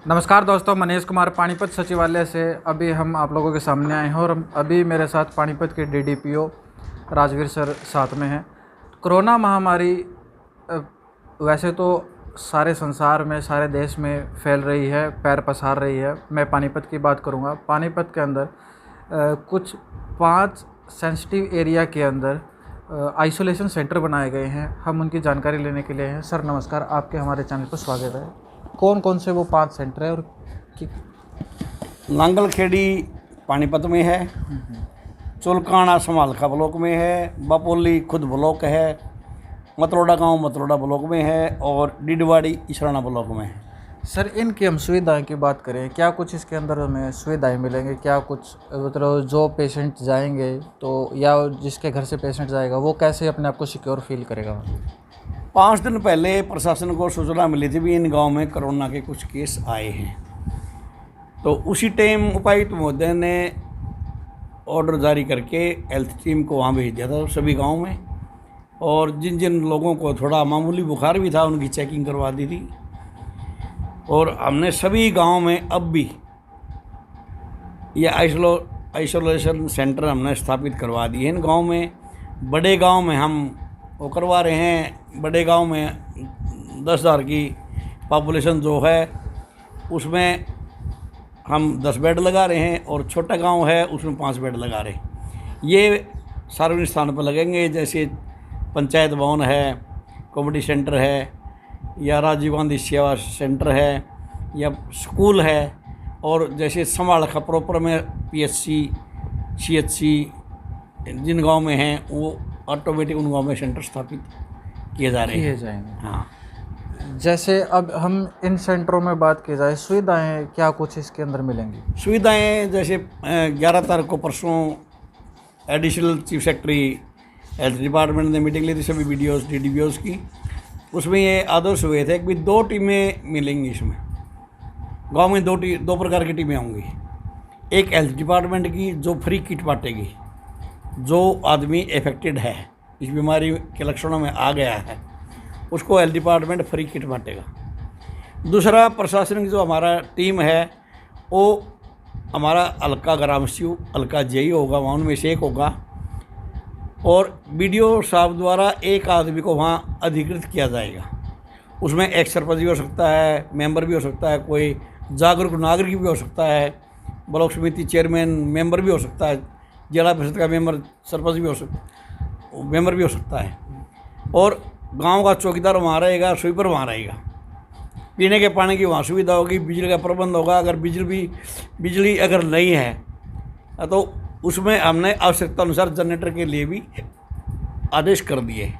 नमस्कार दोस्तों, मनीष कुमार पानीपत सचिवालय से अभी हम आप लोगों के सामने आए हैं और अभी मेरे साथ पानीपत के डीडीपीओ राजवीर सर साथ में हैं। कोरोना महामारी वैसे तो सारे संसार में, सारे देश में फैल रही है, पैर पसार रही है। मैं पानीपत की बात करूंगा। पानीपत के अंदर कुछ 5 सेंसिटिव एरिया के अंदर आइसोलेशन सेंटर बनाए गए हैं। हम उनकी जानकारी लेने के लिए हैं। सर नमस्कार, आपके हमारे चैनल पर स्वागत है। कौन कौन से वो 5 सेंटर है और नांगलखेड़ी पानीपत में है, चुलकाना समालखा ब्लॉक में है, बपोली खुद ब्लॉक है, मतरोड़ा गांव मतरोड़ा ब्लॉक में है और डिडवाड़ी इसराना ब्लॉक में है। सर इनकी हम सुविधाएं की बात करें, क्या कुछ इसके अंदर हमें सुविधाएं मिलेंगे? क्या कुछ मतलब जो पेशेंट जाएंगे तो या जिसके घर से पेशेंट जाएगा वो कैसे अपने आप को सिक्योर फील करेगा? 5 दिन पहले प्रशासन को सूचना मिली थी भी इन गांव में कोरोना के कुछ केस आए हैं, तो उसी टाइम उपायुक्त महोदय ने ऑर्डर जारी करके हेल्थ टीम को वहाँ भेज दिया था सभी गाँव में, और जिन जिन लोगों को थोड़ा मामूली बुखार भी था उनकी चेकिंग करवा दी थी। और हमने सभी गांव में अब भी ये आइसोलेशन सेंटर हमने स्थापित करवा दिए हैं इन गांव में। बड़े गांव में हम वो करवा रहे हैं। बड़े गांव में 10,000 की पॉपुलेशन जो है उसमें हम 10 बेड लगा रहे हैं, और छोटा गांव है उसमें 5 बेड लगा रहे हैं। ये सार्वजनिक स्थान पर लगेंगे, जैसे पंचायत भवन है, कॉमेडी सेंटर है, या राजीव गांधी सेवा सेंटर है, या स्कूल है, और जैसे समालखा प्रॉपर में पीएचसी सीएचसी जिन गांव में हैं वो ऑटोमेटिक उन गांव में सेंटर स्थापित किए जा रहे जाएंगे। हाँ, जैसे अब हम इन सेंटरों में बात की जाए, सुविधाएं क्या कुछ इसके अंदर मिलेंगी? सुविधाएं जैसे 11 तारीख को परसों additional chief secretary health department ने मीटिंग ली थी सभी वीडियोस डीडीपीओस की। उसमें ये आदेश हुए थे कि 2 टीमें मिलेंगी। इसमें गांव में 2 प्रकार की टीमें होंगी। एक हेल्थ डिपार्टमेंट की जो फ्री किट बांटेगी, जो आदमी इफेक्टेड है, इस बीमारी के लक्षणों में आ गया है, उसको हेल्थ डिपार्टमेंट फ्री किट बांटेगा। दूसरा प्रशासनिक जो हमारा टीम है वो हमारा हल्का ग्राम सचिव, हल्का जेई होगा, वहाँ उनमें से एक होगा, और बीडीओ साहब द्वारा एक आदमी को वहाँ अधिकृत किया जाएगा। उसमें एक सरपंच भी हो सकता है, मेंबर भी हो सकता है, कोई जागरूक नागरिक भी हो सकता है, ब्लॉक समिति चेयरमैन मेंबर भी हो सकता है, जिला परिषद का मेंबर सरपंच भी हो सकता मेंबर भी हो सकता है, और गांव का चौकीदार वहाँ रहेगा, स्वीपर वहाँ रहेगा। पीने के पानी की वहाँ सुविधा होगी, बिजली का प्रबंध होगा। अगर बिजली अगर नहीं है तो उसमें हमने आवश्यकता अनुसार जनरेटर के लिए भी आदेश कर दिए।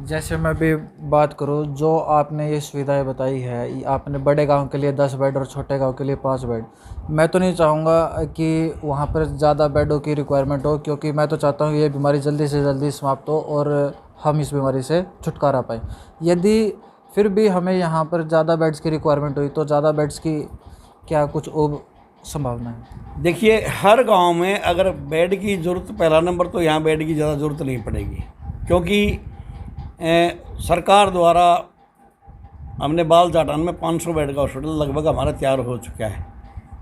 जैसे मैं भी बात करूं, जो आपने ये सुविधाएं बताई है, आपने बड़े गांव के लिए 10 बेड और छोटे गांव के लिए 5 बेड। मैं तो नहीं चाहूँगा कि वहाँ पर ज़्यादा बेडों की रिक्वायरमेंट हो, क्योंकि मैं तो चाहता हूँ ये बीमारी जल्दी से जल्दी समाप्त हो और हम इस बीमारी से छुटकारा पाएँ। यदि फिर भी हमें यहाँ पर ज़्यादा बेड्स की रिक्वायरमेंट हुई तो ज़्यादा बेड्स की क्या कुछ संभावना है? देखिए, हर गांव में अगर बेड की ज़रूरत, पहला नंबर तो यहाँ बेड की ज़्यादा ज़रूरत नहीं पड़ेगी, क्योंकि सरकार द्वारा हमने बाल जाटान में 500 बेड का हॉस्पिटल लगभग हमारा तैयार हो चुका है।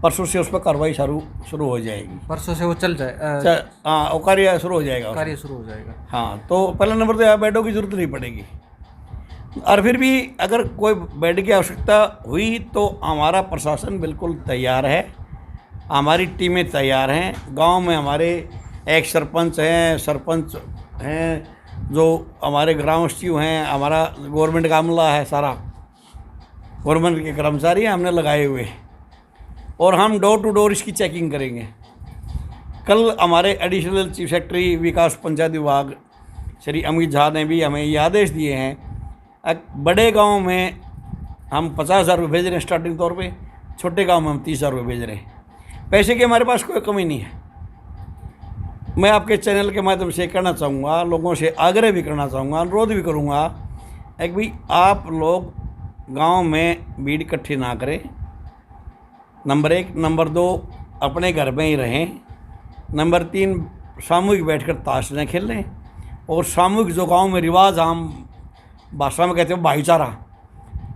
परसों से उस पर कार्रवाई शुरू हो जाएगी। परसों से वो चल जाए? हाँ, वो कार्य शुरू हो जाएगा। कार्य शुरू हो जाएगा। हाँ, तो पहला नंबर तो यहाँ बेडों की ज़रूरत नहीं पड़ेगी। और फिर भी अगर कोई बेड की आवश्यकता हुई तो हमारा प्रशासन बिल्कुल तैयार है, हमारी टीमें तैयार हैं। गांव में हमारे एक सरपंच हैं, जो हमारे ग्राम सचिव हैं, हमारा गवर्नमेंट का अमला है, सारा गवर्नमेंट के कर्मचारी हमने लगाए हुए, और हम डोर टू डोर इसकी चेकिंग करेंगे। कल हमारे एडिशनल चीफ सेक्रेटरी विकास पंचायत विभाग श्री अमित झा ने भी हमें ये आदेश दिए हैं। बड़े गांव में हम 50,000 रुपये भेज रहे हैं स्टार्टिंग तौर पे, छोटे गांव में हम 30,000 रुपये भेज रहे हैं। पैसे की हमारे पास कोई कमी नहीं है। मैं आपके चैनल के माध्यम से कहना चाहूँगा, लोगों से आग्रह भी करना चाहूँगा, अनुरोध भी करूँगा कि भाई आप लोग गांव में भीड़ इकट्ठी ना करें, नंबर 1। नंबर 2, अपने घर में ही रहें। नंबर 3, सामूहिक बैठकर ताश न खेलें। और सामूहिक जो गांव में रिवाज, हम भाषा में कहते हैं भाईचारा,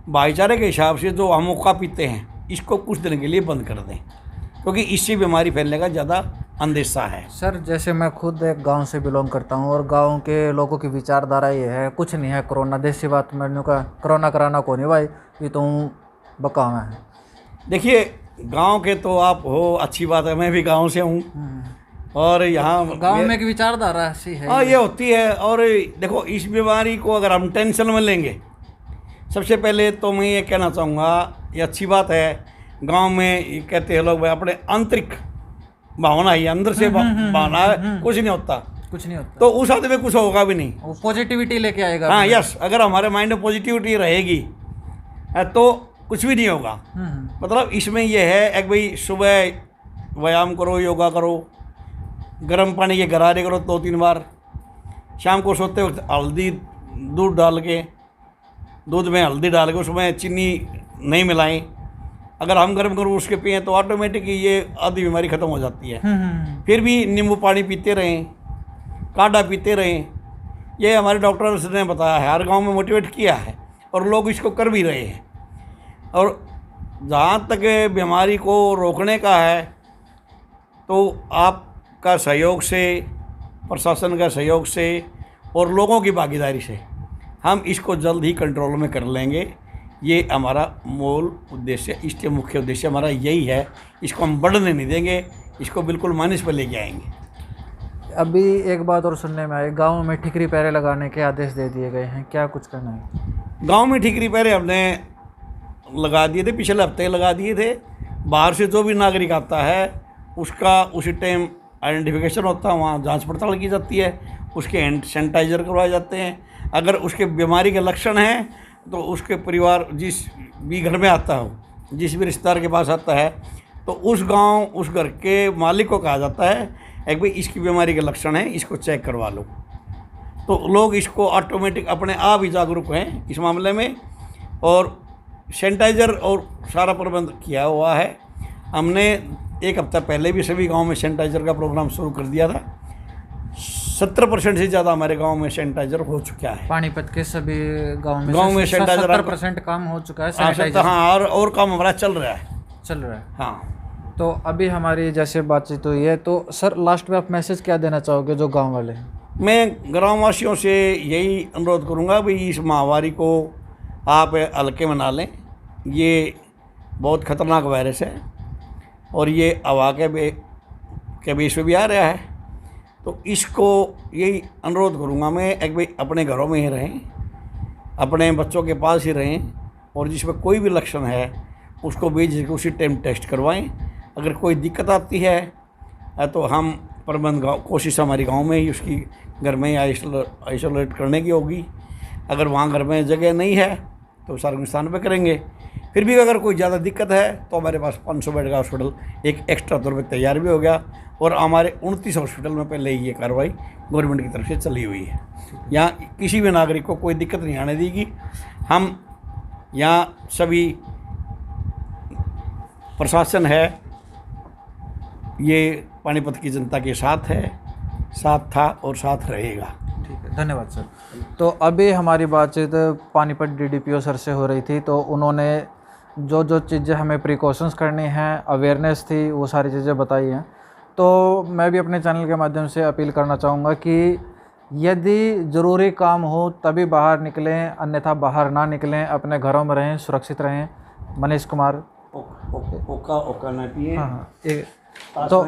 भाईचारे के हिसाब से जो हम हुक्का पीते हैं इसको कुछ दिन के लिए बंद कर दें, क्योंकि इससे बीमारी फैलने का ज़्यादा अंदेशा है। सर जैसे मैं खुद एक गांव से बिलोंग करता हूं और गांव के लोगों की विचारधारा ये है, कुछ नहीं है कोरोना, देसी बात मैंने कहा कोरोना कराना को नहीं भाई, ये तो बकाव है। देखिए गांव के तो आप हो, अच्छी बात है, मैं भी गांव से हूँ और यहाँ गांव में एक विचारधारा ऐसी है। हाँ ये होती है। और देखो इस बीमारी को अगर हम टेंशन में लेंगे, सबसे पहले तो मैं ये कहना चाहूँगा, ये अच्छी बात है गांव में ये कहते हैं लोग भाई अपने आंतरिक भावना ही अंदर से भावना है, कुछ नहीं होता, कुछ नहीं होता, तो उस आदमी में कुछ होगा भी नहीं, वो पॉजिटिविटी लेके आएगा। हाँ यस, अगर हमारे माइंड में पॉजिटिविटी रहेगी तो कुछ भी नहीं होगा। मतलब इसमें यह है एक भाई सुबह व्यायाम करो, योगा करो, गर्म पानी के गरारे करो 2-3 बार, शाम को सोते वक्त हल्दी दूध में हल्दी डाल के उसमें चीनी नहीं मिलाएं, अगर हम गर्म करो उसके पिए तो ऑटोमेटिक ये आधी बीमारी ख़त्म हो जाती है। फिर भी नींबू पानी पीते रहें, काढ़ा पीते रहें, ये हमारे डॉक्टर्स ने बताया है, हर गांव में मोटिवेट किया है और लोग इसको कर भी रहे हैं। और जहाँ तक बीमारी को रोकने का है तो आपका सहयोग से, प्रशासन का सहयोग से और लोगों की भागीदारी से हम इसको जल्द ही कंट्रोल में कर लेंगे। ये हमारा मूल उद्देश्य, इसके मुख्य उद्देश्य हमारा यही है। इसको हम बढ़ने नहीं देंगे, इसको बिल्कुल माइनस पर लेके आएंगे। अभी एक बात और सुनने में आई, गांव में ठिकरी पहरे लगाने के आदेश दे दिए गए हैं, क्या कुछ करना है? गांव में ठिकरी पहरे हमने लगा दिए थे, पिछले हफ्ते लगा दिए थे। बाहर से जो भी नागरिक आता है उसका उसी टाइम आइडेंटिफिकेशन होता है, वहाँ जांच पड़ताल की जाती है, उसके हैंड सैनिटाइज़र करवाए जाते हैं। अगर उसके बीमारी के लक्षण हैं तो उसके परिवार जिस भी घर में आता हो, जिस भी रिश्तेदार के पास आता है, तो उस गांव उस घर के मालिक को कहा जाता है एक भाई इसकी बीमारी के लक्षण हैं, इसको चेक करवा लो। तो लोग इसको ऑटोमेटिक अपने आप ही जागरूक हैं इस मामले में, और सैनिटाइज़र और सारा प्रबंध किया हुआ है। हमने एक हफ्ता पहले भी सभी गांव में सैनिटाइज़र का प्रोग्राम शुरू कर दिया था। 70% से ज़्यादा हमारे गांव में सैनिटाइज़र हो चुका है। पानीपत के सभी गांव में सैनिटाइज़र 70% काम हो चुका है सैनिटाइजर। हाँ, और काम हमारा चल रहा है। हाँ, तो अभी हमारी जैसे बातचीत हुई है, तो सर लास्ट में आप मैसेज क्या देना चाहोगे जो गांव वाले हैं? मैं ग्रामवासियों से यही अनुरोध करूंगा भाई इस महामारी को आप हल्के में ना लें। ये बहुत ख़तरनाक वायरस है और ये हवा के बेस पे भी आ रहा है। तो इसको यही अनुरोध करूंगा मैं, एक भाई अपने घरों में ही रहें, अपने बच्चों के पास ही रहें, और जिसमें कोई भी लक्षण है उसको भेज उसी टाइम टेस्ट करवाएं। अगर कोई दिक्कत आती है तो हम प्रबंध कोशिश हमारी गांव में ही उसकी घर में ही आइसोलेट करने की होगी। अगर वहाँ घर में जगह नहीं है तो सार्वजनिक स्थान पर करेंगे। फिर भी अगर कोई ज़्यादा दिक्कत है तो हमारे पास 500 बेड का हॉस्पिटल एक एक्स्ट्रा तौर पर तैयार भी हो गया, और हमारे 29 हॉस्पिटल में पहले ही ये कार्रवाई गवर्नमेंट की तरफ से चली हुई है। यहाँ किसी भी नागरिक को कोई दिक्कत नहीं आने देगी। हम यहाँ सभी प्रशासन है ये पानीपत की जनता के साथ है, साथ था और साथ रहेगा। ठीक है, धन्यवाद सर। तो अभी हमारी बातचीत पानीपत डीडीपीओ सर से हो रही थी, तो उन्होंने जो जो चीज़ें हमें प्रिकॉशंस करनी हैं, अवेयरनेस थी, वो सारी चीज़ें बताई हैं। तो मैं भी अपने चैनल के माध्यम से अपील करना चाहूँगा कि यदि ज़रूरी काम हो तभी बाहर निकलें, अन्यथा बाहर ना निकलें, अपने घरों में रहें, सुरक्षित रहें। मनीष कुमार ओका ना पिए। हाँ, तो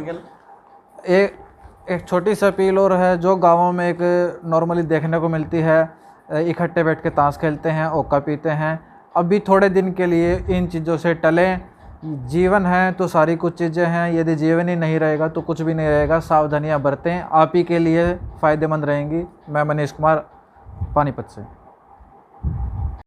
एक छोटी सी अपील और है, जो गाँवों में एक नॉर्मली देखने को मिलती है, इकट्ठे बैठ के ताश खेलते हैं, ओका पीते हैं, अभी थोड़े दिन के लिए इन चीज़ों से टलें। जीवन है तो सारी कुछ चीज़ें हैं, यदि जीवन ही नहीं रहेगा तो कुछ भी नहीं रहेगा। सावधानियां बरतें, आप ही के लिए फ़ायदेमंद रहेंगी। मैं मनीष कुमार, पानीपत से।